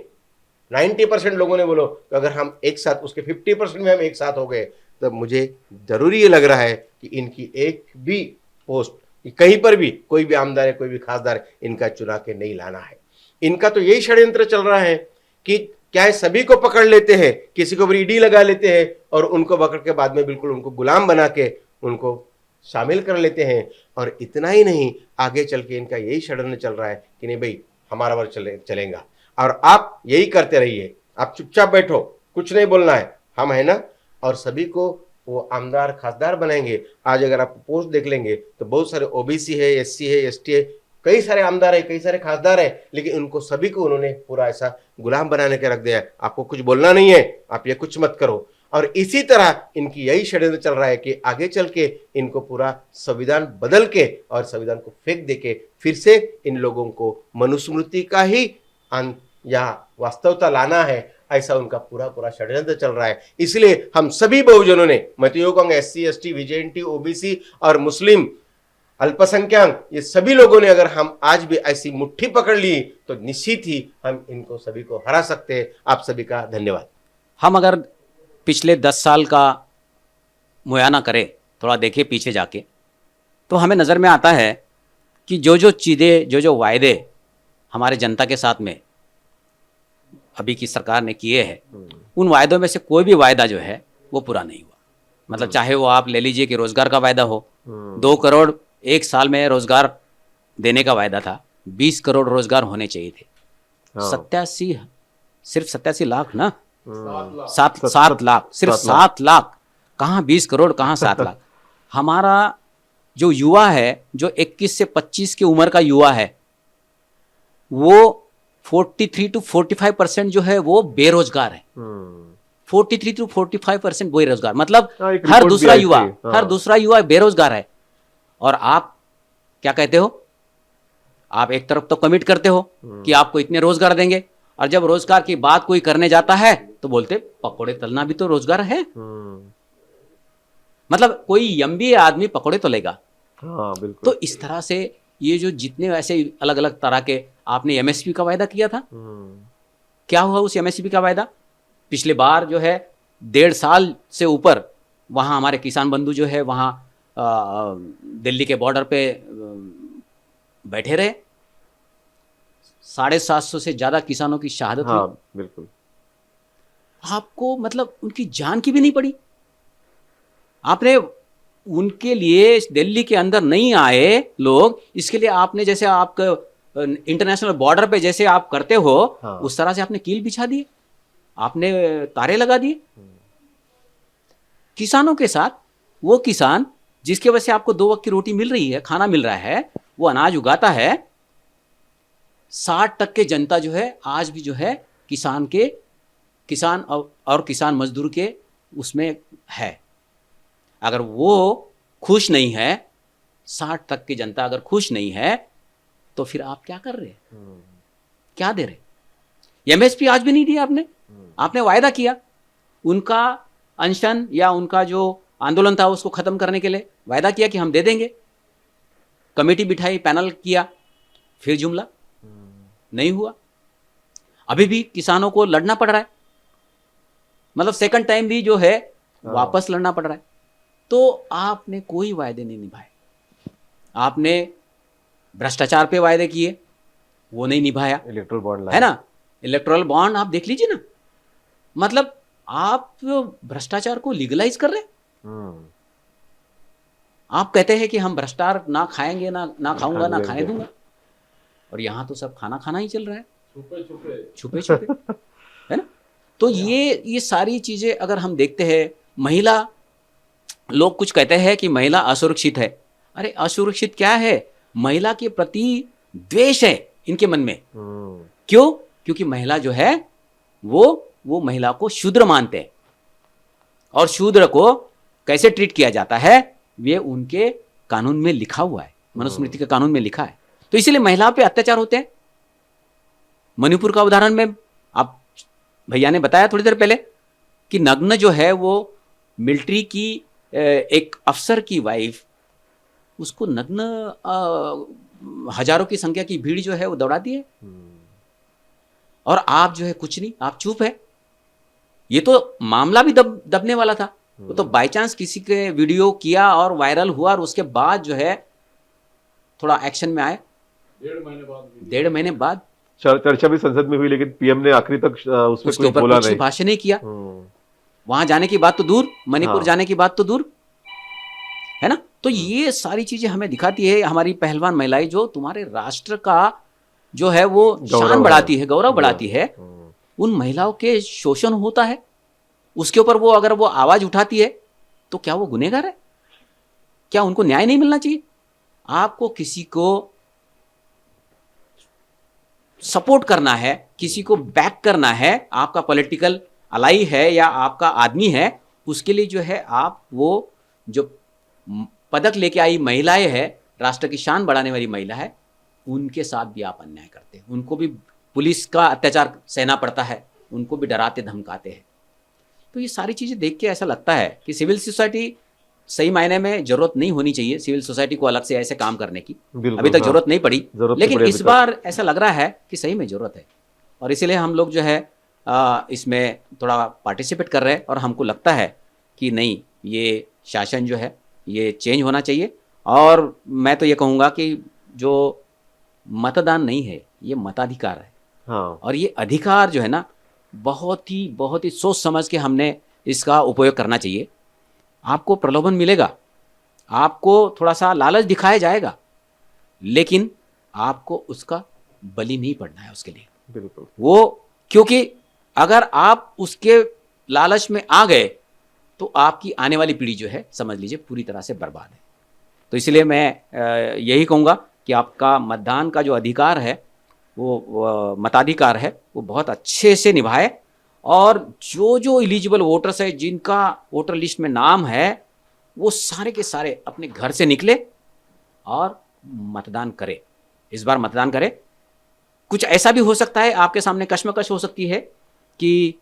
[SPEAKER 7] 90% लोगों ने बोलो कि अगर हम एक साथ, उसके 50% में हम एक साथ हो गए, तब मुझे जरूरी ये लग रहा है कि इनकी एक भी पोस्ट कहीं पर भी कोई भी आमदार है, कोई भी खासदार है, इनका चुना के नहीं लाना है। इनका तो यही षड्यंत्र चल रहा है कि क्या है, सभी को पकड़ लेते हैं, किसी को भी ईडी लगा लेते हैं और उनको पकड़ के बाद में बिल्कुल उनको गुलाम बना के उनको शामिल कर लेते हैं। और इतना ही नहीं, आगे चल के इनका यही षड्यंत्र चल रहा है कि नहीं भाई हमारा वर्ग चलेगा और आप यही करते रहिए, आप चुपचाप बैठो, कुछ नहीं बोलना है, हम है ना, और सभी को वो आमदार खासदार बनाएंगे। आज अगर आप पोस्ट देख लेंगे तो बहुत सारे ओबीसी है, एससी है, एसटी है, कई सारे आमदार है, कई सारे खासदार है, लेकिन उनको सभी को उन्होंने पूरा ऐसा गुलाम बनाने के रख दिया है, आपको कुछ बोलना नहीं है, आप ये कुछ मत करो। और इसी तरह इनकी यही षड्यंत्र चल रहा है कि आगे चल के इनको पूरा संविधान बदल के और संविधान को फेंक दे के फिर से इन लोगों को मनुस्मृति का ही या वास्तवता लाना है, ऐसा उनका पूरा षड्यंत्र चल रहा है। इसलिए हम सभी बहुजनों ने, मैं तो ये कहूंगा एससी, एसटी, विजेएनटी, ओबीसी और मुस्लिम अल्पसंख्यक, ये सभी लोगों ने अगर हम आज भी ऐसी मुट्ठी पकड़ ली तो निश्चित ही हम इनको सभी को हरा सकते हैं। आप सभी का धन्यवाद।
[SPEAKER 5] हम अगर पिछले 10 साल का मुआयना करें, थोड़ा देखें पीछे जाके, तो हमें नज़र में आता है कि जो चीज़ें, जो वायदे हमारे जनता के साथ में अभी की सरकार ने किए हैं, उन वायदों में से कोई भी वायदा जो है वो पूरा नहीं हुआ। मतलब चाहे वो आप ले लीजिए कि रोजगार का वायदा हो, 2 करोड़ एक साल में रोजगार देने का वायदा था, 20 करोड़ रोजगार होने चाहिए थे। 87, सिर्फ 87 लाख ना, 7 लाख, सिर्फ 7 लाख, कहाँ 20 करोड़, कहाँ 7 लाख। हमारा जो युवा है, जो 21 से 25 की उम्र का युवा है, वो 43 to 45% जो है वो बेरोजगार है। 43 to 45% बेरोजगार, मतलब हर दूसरा युवा बेरोजगार है। और आप क्या कहते हो, आप एक तरफ तो कमिट करते हो कि आपको इतने रोजगार देंगे, और जब रोजगार की बात कोई करने जाता है तो बोलते पकोड़े तलना भी तो रोजगार है। मतलब कोई एमबीए आदमी पकोड़े तो लेगा।
[SPEAKER 8] हाँ, बिल्कुल।
[SPEAKER 5] तो इस तरह से ये जो जितने ऐसे अलग अलग तरह के आपने एमएसपी का वायदा किया था, क्या हुआ उस एमएसपी का वायदा? पिछले बार जो है 1.5 साल से ऊपर वहाँ हमारे किसान बंधु जो है वहाँ दिल्ली के बॉर्डर पे बैठे रहे। 750 से ज़्यादा किसानों की शहादत हुई।
[SPEAKER 8] बिल्कुल।
[SPEAKER 5] आपको मतलब उनकी जान की भी नहीं पड़ी। आपने उनके लिए दिल्ली के अंदर नहीं आए लोग, इसके लिए आपने जैसे आपका इंटरनेशनल बॉर्डर पे जैसे आप करते हो, उस तरह से आपने कील बिछा दिए, आपने तारे लगा दिए किसानों के साथ। वो किसान जिसके वजह से आपको 2 वक्त की रोटी मिल रही है, खाना मिल रहा है, वो अनाज उगाता है। 60% जनता जो है आज भी जो है किसान और किसान मजदूर के उसमें है। अगर वो खुश नहीं है, 60% की जनता अगर खुश नहीं है, तो फिर आप क्या कर रहे हैं? क्या दे रहे? एमएसपी आज भी नहीं दिया आपने। आपने वायदा किया उनका अनशन या उनका जो आंदोलन था उसको खत्म करने के लिए, वायदा किया कि हम दे देंगे। कमेटी बिठाई, पैनल किया, फिर जुमला नहीं हुआ। अभी भी किसानों को लड़ना पड़ रहा है, मतलब सेकंड टाइम भी जो है वापस लड़ना पड़ रहा है। तो आपने कोई वायदे नहीं निभाए। आपने भ्रष्टाचार पे वायदे किए, वो नहीं निभाया।
[SPEAKER 8] इलेक्ट्रल बॉन्ड
[SPEAKER 5] है ना, इलेक्टोरल बॉन्ड आप देख लीजिए ना, मतलब आप भ्रष्टाचार को लीगलाइज कर रहे हैं। आप कहते हैं कि हम भ्रष्टाचार ना खाएंगे, ना खाऊंगा, ना खाने दूंगा, और यहां तो सब खाना ही चल रहा है, छुपे है ना। तो ये सारी चीजें अगर हम देखते हैं, महिला, लोग कुछ कहते हैं कि महिला असुरक्षित है। अरे असुरक्षित क्या है? महिला के प्रति द्वेष है इनके मन में। क्यों? क्योंकि महिला जो है वो महिला को शूद्र मानते हैं, और शूद्र को कैसे ट्रीट किया जाता है ये उनके कानून में लिखा हुआ है, मनुस्मृति के कानून में लिखा है। तो इसीलिए महिलाओं पे अत्याचार होते हैं। मणिपुर का उदाहरण में आप भैया ने बताया थोड़ी देर पहले कि नग्न जो है वो मिलिट्री की एक अफसर की वाइफ, उसको नग्न हजारों की संख्या की भीड़ जो है वो दौड़ा दी है, और आप जो है कुछ नहीं, आप चुप है। ये तो मामला भी दबने वाला था, वो तो बाय चांस किसी के वीडियो किया और वायरल हुआ, और उसके बाद जो है थोड़ा एक्शन में आए। 1.5 महीने बाद
[SPEAKER 8] चर्चा भी संसद में हुई, लेकिन पीएम ने आखिरी तक उसके ऊपर बोला नहीं,
[SPEAKER 5] भाषण नहीं किया। वहां जाने की बात तो दूर, मणिपुर जाने की बात तो दूर, है ना। तो ये सारी चीजें हमें दिखाती है हमारी पहलवान महिलाएं, जो तुम्हारे राष्ट्र का जो है वो शान बढ़ाती है, गौरव बढ़ाती है। उन महिलाओं के शोषण होता है, उसके ऊपर वो अगर वो आवाज उठाती है तो क्या वो गुनहगार है? क्या उनको न्याय नहीं मिलना चाहिए? आपको किसी को सपोर्ट करना है, किसी को बैक करना है, आपका पॉलिटिकल अलाई है या आपका आदमी है, उसके लिए जो है आप वो जो पदक लेके आई महिलाएं है, राष्ट्र की शान बढ़ाने वाली महिला है, उनके साथ भी आप अन्याय करते हैं। उनको भी पुलिस का अत्याचार सहना पड़ता है, उनको भी डराते धमकाते हैं। तो ये सारी चीज़ें देख के ऐसा लगता है कि सिविल सोसाइटी सही मायने में जरूरत नहीं होनी चाहिए सिविल सोसाइटी को अलग से ऐसे काम करने की, अभी तक जरूरत नहीं पड़ी, लेकिन इस बार ऐसा लग रहा है कि सही में जरूरत है, और इसीलिए हम लोग जो है इसमें थोड़ा पार्टिसिपेट कर रहे हैं, और हमको लगता है कि नहीं, ये शासन जो है ये चेंज होना चाहिए। और मैं तो ये कहूँगा कि जो मतदान नहीं है, ये मताधिकार है। और ये अधिकार जो है ना, बहुत ही सोच समझ के हमने इसका उपयोग करना चाहिए। आपको प्रलोभन मिलेगा, आपको थोड़ा सा लालच दिखाया जाएगा, लेकिन आपको उसका बलि नहीं पड़ना है उसके लिए।
[SPEAKER 8] बिल्कुल।
[SPEAKER 5] वो क्योंकि अगर आप उसके लालच में आ गए तो आपकी आने वाली पीढ़ी जो है समझ लीजिए पूरी तरह से बर्बाद है। तो इसलिए मैं यही कहूँगा कि आपका मतदान का जो अधिकार है, वो मताधिकार है, वो बहुत अच्छे से निभाए, और जो एलिजिबल वोटर्स है, जिनका वोटर लिस्ट में नाम है, वो सारे के सारे अपने घर से निकले और मतदान करे। इस बार मतदान करे। कुछ ऐसा भी हो सकता है, आपके सामने कश्मकश हो सकती है कि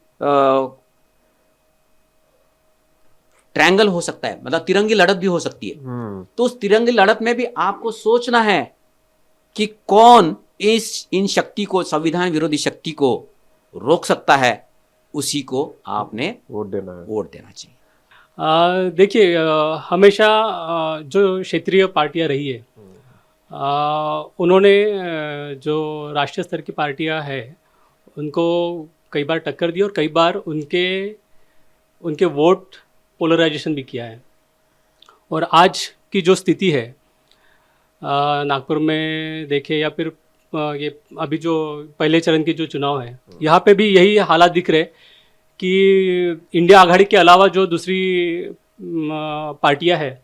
[SPEAKER 5] ट्रायंगल हो सकता है, मतलब तिरंगी लड़त भी हो सकती है। तो उस तिरंगी लड़त में भी आपको सोचना है कि कौन इन शक्ति को, संविधान विरोधी शक्ति को रोक सकता है, उसी को आपने
[SPEAKER 8] वोट देना
[SPEAKER 5] चाहिए।
[SPEAKER 4] देखिए, हमेशा जो क्षेत्रीय पार्टियां रही है, उन्होंने जो राष्ट्रीय स्तर की पार्टियां हैं उनको कई बार टक्कर दी और कई बार उनके वोट पोलराइजेशन भी किया है। और आज की जो स्थिति है नागपुर में देखे या फिर ये अभी जो पहले चरण के जो चुनाव है, यहाँ पे भी यही हालात दिख रहे कि इंडिया आघाड़ी के अलावा जो दूसरी पार्टियां हैं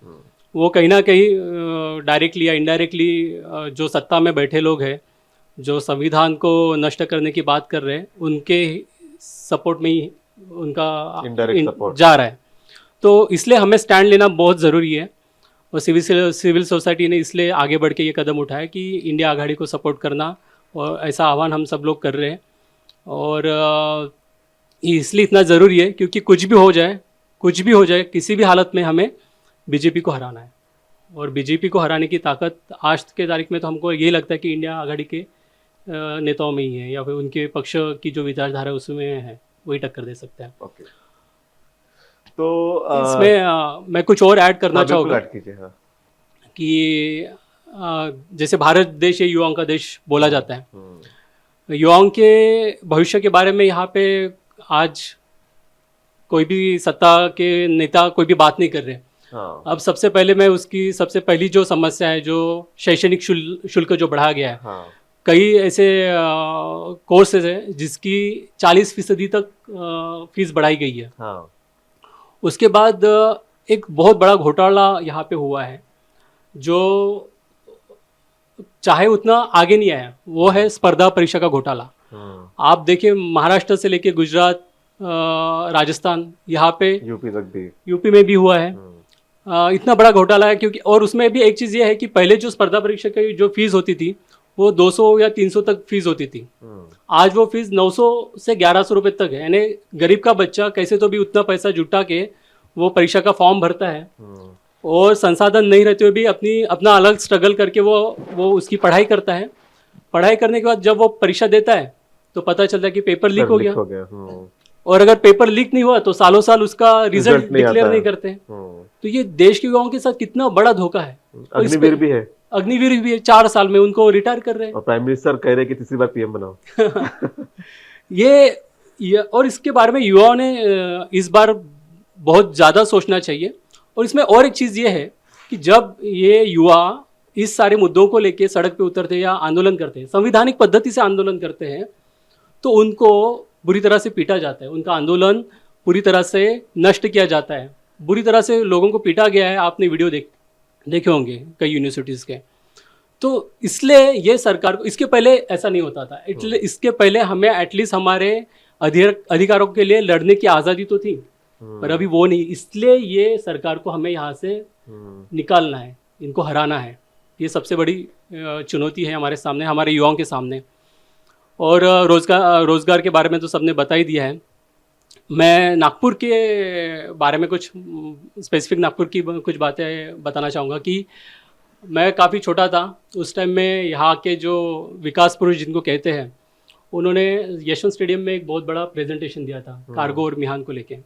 [SPEAKER 4] वो कहीं ना कहीं डायरेक्टली या इनडायरेक्टली जो सत्ता में बैठे लोग हैं, जो संविधान को नष्ट करने की बात कर रहे हैं, उनके सपोर्ट में ही उनका जा रहा है। तो इसलिए हमें स्टैंड लेना बहुत ज़रूरी है और सिविल सोसाइटी ने इसलिए आगे बढ़ के ये कदम उठाया कि इंडिया आघाड़ी को सपोर्ट करना, और ऐसा आह्वान हम सब लोग कर रहे हैं। और इसलिए इतना ज़रूरी है क्योंकि कुछ भी हो जाए किसी भी हालत में हमें बीजेपी को हराना है। और बीजेपी को हराने की ताकत आज के तारीख में तो हमको ये लगता है कि इंडिया आघाड़ी के नेताओं में ही है, या फिर उनके पक्ष की जो विचारधारा है उसमें है, वही टक्कर दे सकते हैं।
[SPEAKER 8] ओके, तो
[SPEAKER 4] इसमें मैं कुछ और ऐड करना चाहूँगा कि जैसे भारत देश है युवाओं का देश बोला जाता है। युवाओं के भविष्य के बारे में यहाँ पे आज कोई भी सत्ता के नेता कोई भी बात नहीं कर रहे। अब सबसे पहले मैं उसकी सबसे पहली जो समस्या है, जो शैक्षणिक शुल्क जो बढ़ा गया है, कई ऐसे कोर्सेज हैं जिसकी 40% तक फीस बढ़ाई गई है। उसके बाद एक बहुत बड़ा घोटाला यहाँ पे हुआ है जो चाहे उतना आगे नहीं आया, वो है स्पर्धा परीक्षा का घोटाला। आप देखिए, महाराष्ट्र से लेके गुजरात, राजस्थान, यहाँ पे यूपी में भी हुआ है। इतना बड़ा घोटाला है क्योंकि, और उसमें भी एक चीज़ ये है कि पहले जो स्पर्धा परीक्षा की जो फीस होती थी वो 200 या 300 तक फीस होती थी। आज वो फीस 900 से 1100 रुपए तक है। यानी गरीब का बच्चा कैसे तो भी उतना पैसा जुटा के वो परीक्षा का फॉर्म भरता है, और संसाधन नहीं रहते हुए भी अपना अलग स्ट्रगल करके वो उसकी पढ़ाई करता है। पढ़ाई करने के बाद जब वो परीक्षा देता है तो पता चलता है कि पेपर लीक हो गया। और अगर पेपर लीक नहीं हुआ तो सालों साल उसका रिजल्ट डिक्लेयर नहीं करते। तो ये देश के युवाओं के साथ कितना बड़ा धोखा है।
[SPEAKER 8] अग्निवीर भी है,
[SPEAKER 4] 4 साल में उनको रिटायर कर रहे हैं,
[SPEAKER 8] और प्राइम मिनिस्टर कह रहे हैं कि तीसरी बार पीएम बनाओ।
[SPEAKER 4] ये और इसके बारे में युवाओं ने इस बार बहुत ज़्यादा सोचना चाहिए। और इसमें और एक चीज़ ये है कि जब ये युवा इस सारे मुद्दों को लेके सड़क पे उतरते हैं या आंदोलन करते हैं, संवैधानिक पद्धति से आंदोलन करते हैं, तो उनको बुरी तरह से पीटा जाता है, उनका आंदोलन पूरी तरह से नष्ट किया जाता है, बुरी तरह से लोगों को पीटा गया है। आपने वीडियो देखे होंगे कई यूनिवर्सिटीज़ के। तो इसलिए ये सरकार को, इसके पहले ऐसा नहीं होता था, इसके पहले हमें एटलीस्ट हमारे अधिकारों के लिए लड़ने की आज़ादी तो थी, पर अभी वो नहीं। इसलिए ये सरकार को हमें यहाँ से निकालना है, इनको हराना है। ये सबसे बड़ी चुनौती है हमारे सामने, हमारे युवाओं के सामने। और रोज़गार के बारे में तो सबने बता ही दिया है। मैं नागपुर के बारे में कुछ स्पेसिफिक नागपुर की कुछ बातें बताना चाहूँगा कि मैं काफ़ी छोटा था उस टाइम में। यहाँ के जो विकास पुरुष जिनको कहते हैं, उन्होंने यशवंत स्टेडियम में एक बहुत बड़ा प्रेजेंटेशन दिया था कार्गो और मिहान को लेके।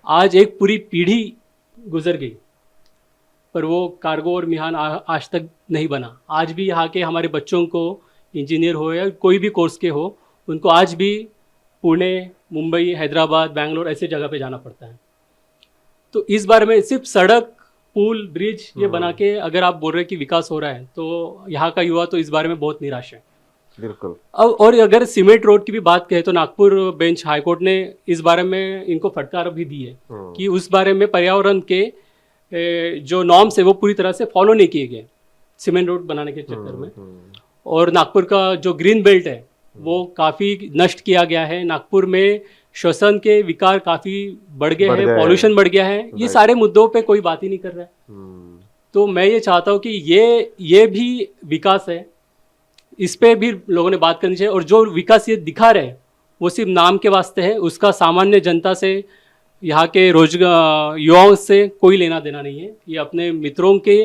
[SPEAKER 4] आज एक पूरी पीढ़ी गुजर गई, पर वो कार्गो और मिहान आज तक नहीं बना। आज भी यहाँ के हमारे बच्चों को, इंजीनियर हो या कोई भी कोर्स के हो, उनको आज भी पुणे, मुंबई, हैदराबाद, बैंगलोर ऐसे जगह पे जाना पड़ता है। तो इस बारे में सिर्फ सड़क, पुल, ब्रिज ये बना के अगर आप बोल रहे हैं कि विकास हो रहा है, तो यहाँ का युवा तो इस बारे में बहुत निराश है।
[SPEAKER 8] बिल्कुल।
[SPEAKER 4] अब और अगर सीमेंट रोड की भी बात करें तो नागपुर बेंच हाईकोर्ट ने इस बारे में इनको फटकार भी दी है कि उस बारे में पर्यावरण के जो नॉर्म्स है वो पूरी तरह से फॉलो नहीं किए गए सीमेंट रोड बनाने के चक्कर में। और नागपुर का जो ग्रीन बेल्ट है वो काफ़ी नष्ट किया गया है। नागपुर में श्वसन के विकार काफ़ी बढ़ गए हैं, पॉल्यूशन बढ़ गया है। ये सारे मुद्दों पे कोई बात ही नहीं कर रहा है। तो मैं ये चाहता हूँ कि ये भी विकास है, इस पे भी लोगों ने बात करनी चाहिए। और जो विकास ये दिखा रहे हैं वो सिर्फ नाम के वास्ते है, उसका सामान्य जनता से, यहाँ के रोजगार युवाओं से कोई लेना देना नहीं है। ये अपने मित्रों के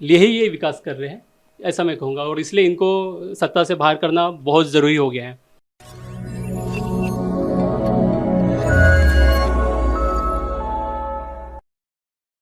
[SPEAKER 4] लिए ही ये विकास कर रहे हैं। ऐसा मैं कहूँगा, और इसलिए इनको सत्ता से बाहर करना बहुत ज़रूरी हो गया है।